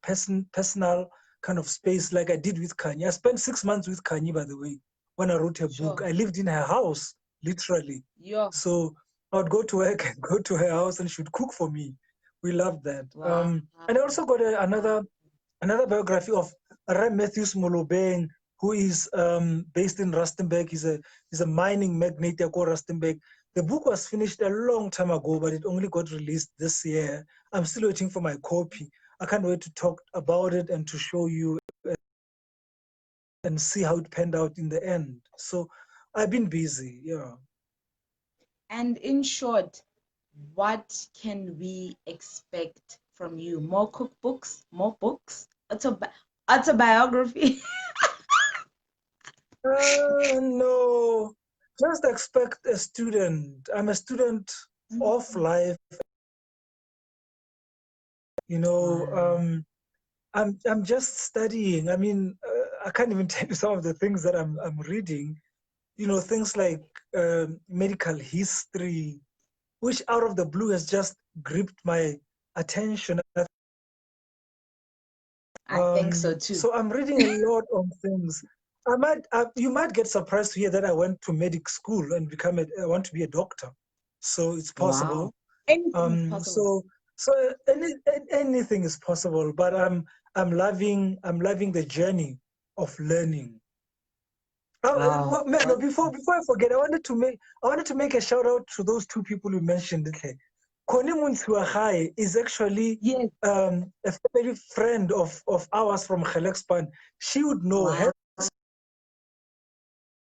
B: personal kind of space like I did with Khanyi. I spent 6 months with Khanyi, by the way, when I wrote her book.
A: Sure.
B: I lived in her house, literally.
A: Yeah.
B: So I would go to work and go to her house, and she would cook for me. We loved that.
A: Wow.
B: And I also got another biography of Ram Matthews Molobeng, who is based in Rustenburg. He's a mining magnate called Rustenburg. The book was finished a long time ago, but it only got released this year. I'm still waiting for my copy. I can't wait to talk about it and to show you and see how it panned out in the end. So I've been busy, yeah.
A: And in short, what can we expect from you? More cookbooks, more books, autobiography?
B: No, just expect a student. I'm a student of life, you know.
A: Wow.
B: I'm just studying. I mean, I can't even tell you some of the things that I'm reading. Things like medical history, which out of the blue has just gripped my attention.
A: I think so too.
B: So I'm reading a lot on things. You might get surprised to hear that I went to medic school and I want to be a doctor. So it's
A: Wow.
B: possible.
A: Anything is possible.
B: Anything is possible, but I'm loving the journey of learning.
A: Wow.
B: Man, no, before I forget, I wanted to make a shout out to those two people you mentioned. Koni Munsuahai is actually
A: Yes.
B: a family friend of ours from Gelexpan. She would know
A: Wow.
B: her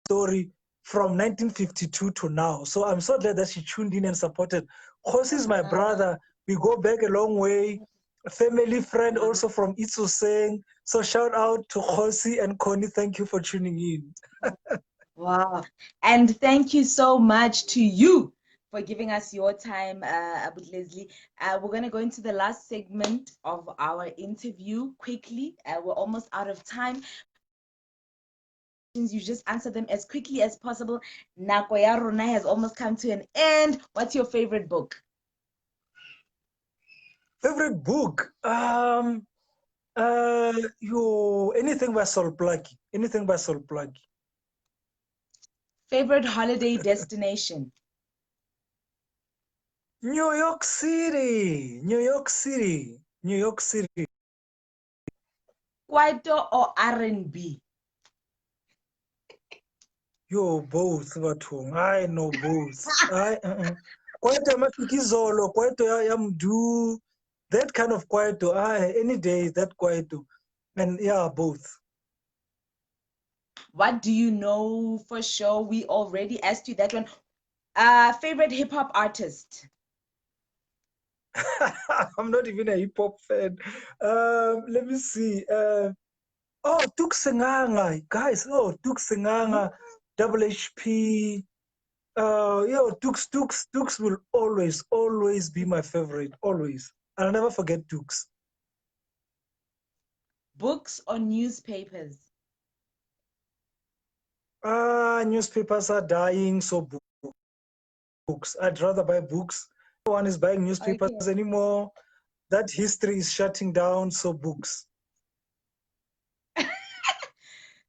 B: story from 1952 to now. So I'm so glad that she tuned in and supported. Khosi is my brother. We go back a long way. A family friend
A: Wow.
B: also from Itsoseng. So shout out to Khosi and Koni. Thank you for tuning in.
A: Wow. And thank you so much to you for giving us your time, Lesley. We're going to go into the last segment of our interview quickly. We're almost out of time. You just answer them as quickly as possible. Nako ya rona has almost come to an end. What's your favorite book?
B: Favorite book? Anything by Sol Pluggy. Anything by Sol Pluggy.
A: Favorite holiday destination?
B: New York City. New York City. New York City.
A: Kwaito or R&B?
B: Both bathong. I know both. Kwaito mafikizolo, kwaito ya mdu. That kind of kwaito. Any day that kwaito. And yeah, both.
A: What do you know for sure? We already asked you that one. Favorite hip hop artist?
B: I'm not even a hip hop fan. Let me see. Tuk Senganga, guys. Tuk Senganga, Double HP. Dukes will always be my favorite. Always. I'll never forget Dukes.
A: Books or newspapers?
B: Newspapers are dying, so books. I'd rather buy books. No one is buying newspapers
A: Okay.
B: anymore. That history is shutting down, so books.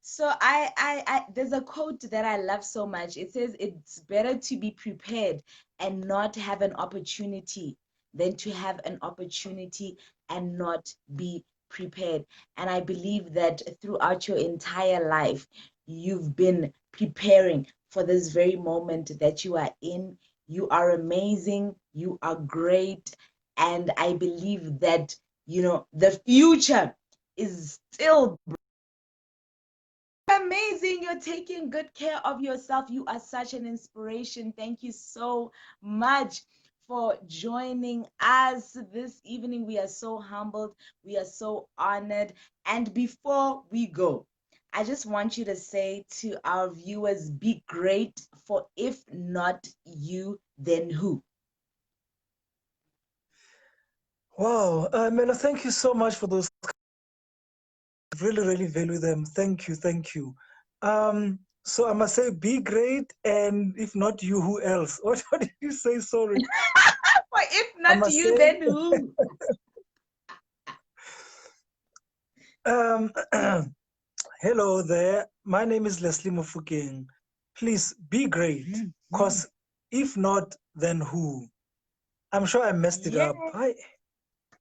A: So there's a quote that I love so much. It says it's better to be prepared and not have an opportunity than to have an opportunity and not be prepared. And I believe that throughout your entire life, you've been preparing for this very moment that you are in. You are amazing. You are great. And I believe that, the future is still amazing. You're taking good care of yourself. You are such an inspiration. Thank you so much for joining us this evening. We are so humbled. We are so honored. And before we go, I just want you to say to our viewers, be great, for if not you, then who?
B: Wow, Mela, thank you so much for those. Really, really value them. Thank you, thank you. So I must say, be great, and if not you, who else? What did you say? Sorry.
A: For if
B: I
A: not
B: must
A: you,
B: say,
A: then who?
B: um, hello there. My name is Lesley Mofokeng. Please be great, because if not, then who? I'm sure I messed it
A: Yeah,
B: up. I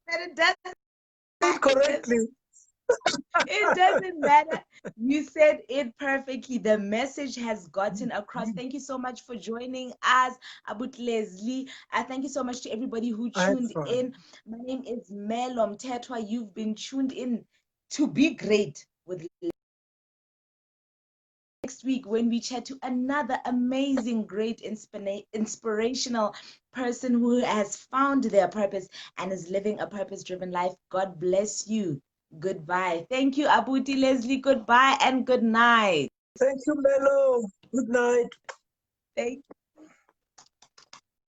A: but it doesn't
B: said
A: matter.
B: correctly.
A: It doesn't matter. You said it perfectly. The message has gotten across. Thank you so much for joining us, Abut Lesley. Thank you so much to everybody who
B: I had
A: tuned
B: fun.
A: in. My name is Melom Tetwa. You've been tuned in to Be Great with next week when we chat to another amazing, great, inspirational person who has found their purpose and is living a purpose-driven life. God bless you. Goodbye. Thank you, Abuti Lesley. Goodbye and good night.
B: Thank you, Melo. Good night.
A: Thank